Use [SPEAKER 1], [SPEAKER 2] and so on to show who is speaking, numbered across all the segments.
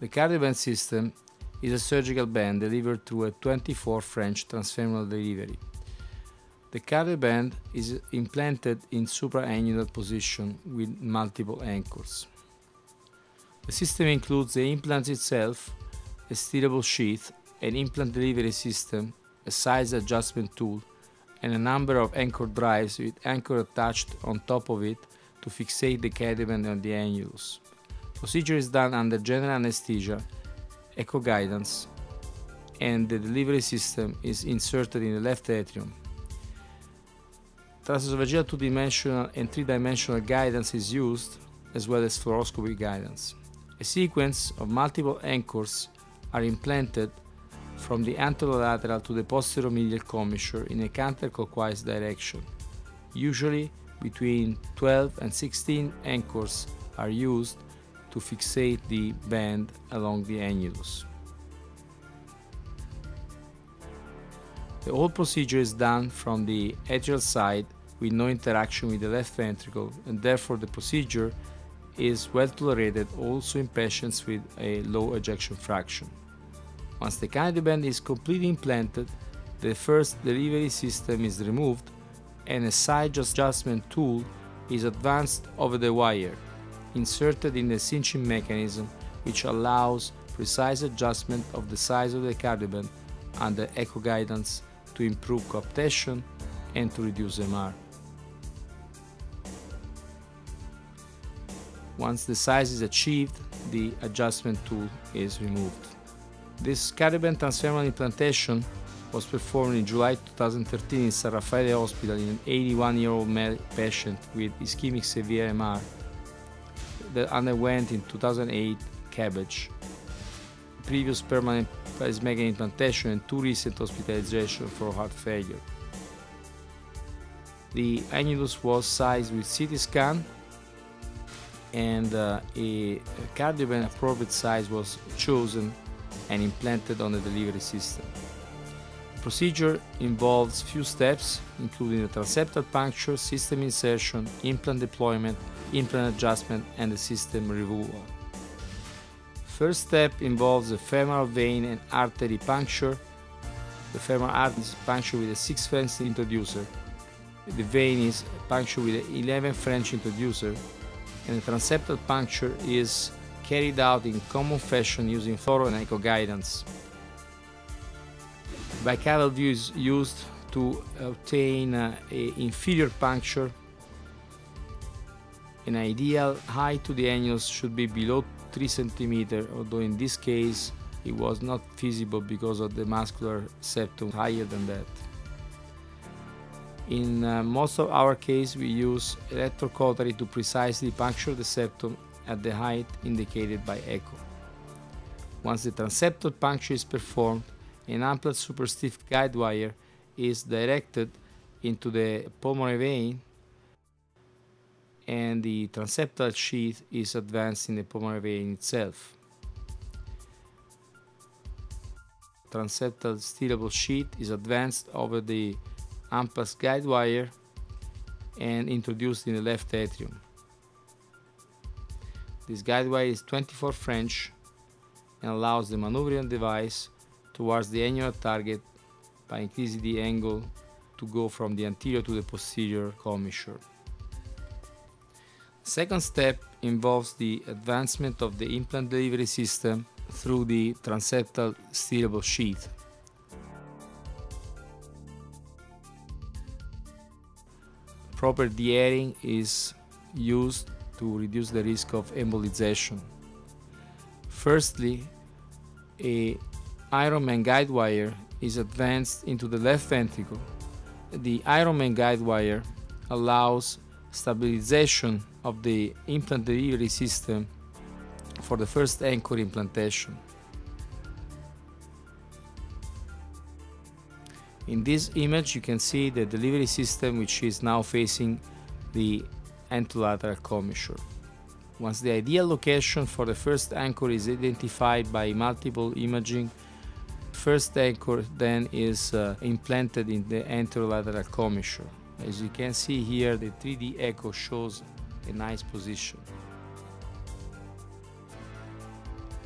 [SPEAKER 1] The Cardioband system is a surgical band delivered through a 24 French transfemoral delivery. The Cardioband is implanted in supraannular position with multiple anchors. The system includes the implant itself, a steerable sheath, an implant delivery system, a size adjustment tool, and a number of anchor drives with anchor attached on top of it to fixate the Cardioband on the annulus. Procedure is done under general anesthesia, echo guidance, and the delivery system is inserted in the left atrium. Transesophageal 2-dimensional and 3-dimensional guidance is used, as well as fluoroscopy guidance. A sequence of multiple anchors are implanted from the anterolateral to the posteromedial commissure in a counterclockwise direction. Usually between 12 and 16 anchors are used to fixate the band along the annulus. The whole procedure is done from the atrial side with no interaction with the left ventricle, and therefore the procedure is well tolerated also in patients with a low ejection fraction. Once the Cardioband is completely implanted, the first delivery system is removed and a size adjustment tool is advanced over the wire, inserted in the cinching mechanism, which allows precise adjustment of the size of the Cardioband under echo guidance to improve coaptation and to reduce MR. Once the size is achieved, the adjustment tool is removed. This Cardioband transfemoral implantation was performed in July 2013 in San Raffaele Hospital in an 81-year-old male patient with ischemic severe MR that underwent in 2008 CABG, previous permanent pacemaker implantation, and 2 recent hospitalizations for heart failure. The annulus was sized with CT scan, and a Cardioband appropriate size was chosen and implanted on the delivery system. The procedure involves few steps, including the transeptal puncture, system insertion, implant deployment, implant adjustment, and the system removal. First step involves the femoral vein and artery puncture. The femoral artery is punctured with a 6 French introducer. The vein is punctured with an 11 French introducer, and the transeptal puncture is carried out in common fashion using fluoro and echo guidance. Bicameral view is used to obtain an inferior puncture. An ideal height to the annulus should be below 3 cm, although in this case it was not feasible because of the muscular septum higher than that. In most of our case, we use electrocautery to precisely puncture the septum at the height indicated by echo. Once the transeptal puncture is performed, an ample superstiff guide wire is directed into the pulmonary vein, and the transeptal sheath is advanced in the pulmonary vein itself. Transeptal steerable sheath is advanced over the amplas guide wire and introduced in the left atrium. This guide wire is 24 French and allows the maneuvering device towards the annular target by increasing the angle to go from the anterior to the posterior commissure. The second step involves the advancement of the implant delivery system through the transeptal steerable sheath. Proper de-airing is used to reduce the risk of embolization. Firstly, a Ironman guide wire is advanced into the left ventricle. The Ironman guide wire allows stabilization of the implant delivery system for the first anchor implantation. In this image you can see the delivery system, which is now facing the anterolateral commissure. Once the ideal location for the first anchor is identified by multiple imaging, first anchor then is implanted in the anterolateral commissure. As you can see here, the 3D echo shows a nice position.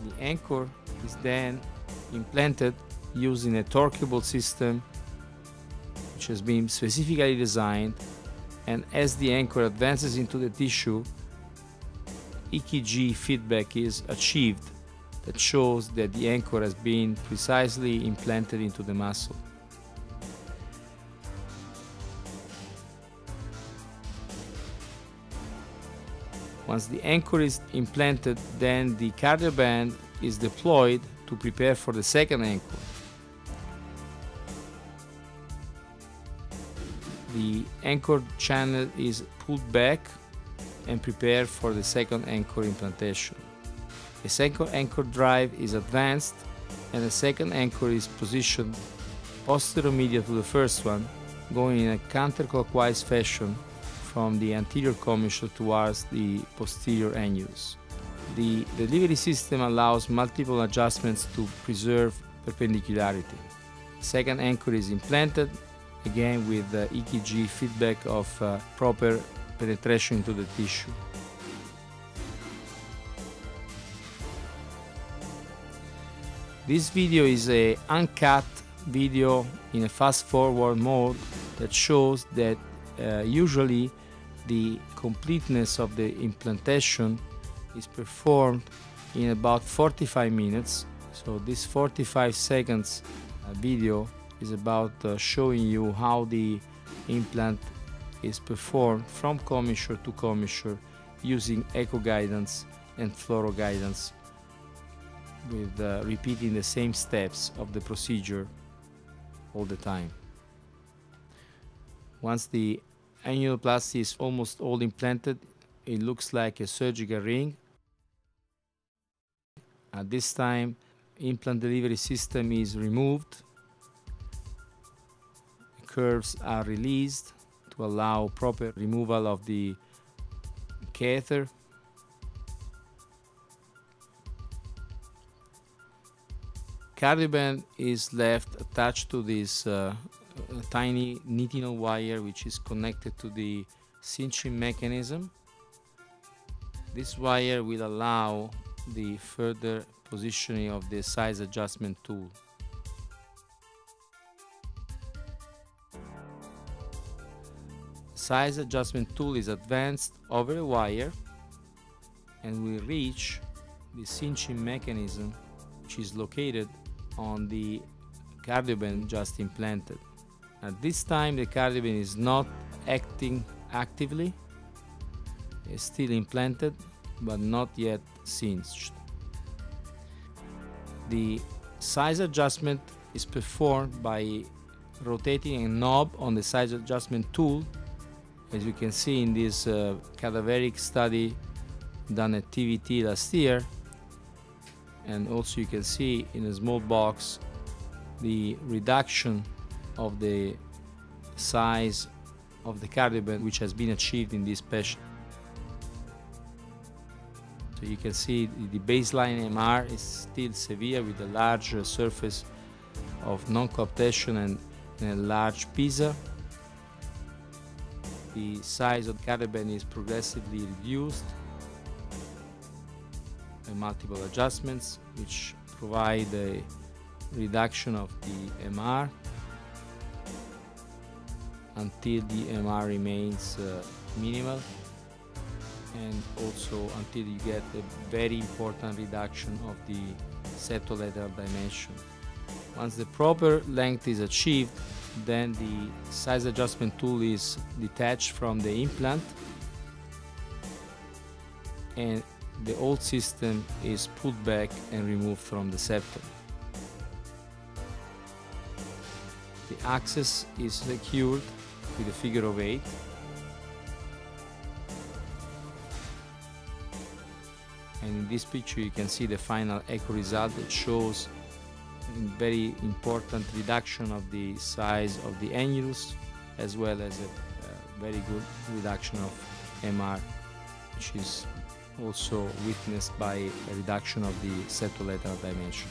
[SPEAKER 1] The anchor is then implanted using a torqueable system which has been specifically designed, and as the anchor advances into the tissue, EKG feedback is achieved that shows that the anchor has been precisely implanted into the muscle. Once the anchor is implanted, then the cardioband is deployed to prepare for the second anchor. The anchor channel is pulled back and prepared for the second anchor implantation. The second anchor drive is advanced and the second anchor is positioned posterior-medial to the first one, going in a counterclockwise fashion from the anterior commissure towards the posterior annulus. The delivery system allows multiple adjustments to preserve perpendicularity. Second anchor is implanted, again with the EKG feedback of proper penetration into the tissue. This video is an uncut video in a fast-forward mode that shows that usually the completeness of the implantation is performed in about 45 minutes. So this 45 seconds video is about showing you how the implant is performed from commissure to commissure using echo guidance and fluoro guidance, with repeating the same steps of the procedure all the time. Once the annuloplasty is almost all implanted, it looks like a surgical ring. At this time, implant delivery system is removed. The curves are released to allow proper removal of the catheter. Cardioband is left attached to this tiny nitinol wire which is connected to the cinching mechanism. This wire will allow the further positioning of the size adjustment tool. Size adjustment tool is advanced over a wire and will reach the cinching mechanism, which is located on the cardioband just implanted. At this time, the cardioband is not acting actively. It's still implanted, but not yet cinched. The size adjustment is performed by rotating a knob on the size adjustment tool, as you can see in this cadaveric study done at TVT last year. And also you can see in a small box the reduction of the size of the cardioband which has been achieved in this patient. So you can see the baseline MR is still severe with a large surface of non-coaptation and a large PISA. The size of the cardioband is progressively reduced by multiple adjustments which provide a reduction of the MR until the MR remains minimal, and also until you get a very important reduction of the septolateral dimension. Once the proper length is achieved, then the size adjustment tool is detached from the implant and the old system is pulled back and removed from the septum. The axis is secured with a figure of 8. And in this picture you can see the final echo result that shows a very important reduction of the size of the annulus, as well as a very good reduction of MR, which is also witnessed by a reduction of the septolateral dimension.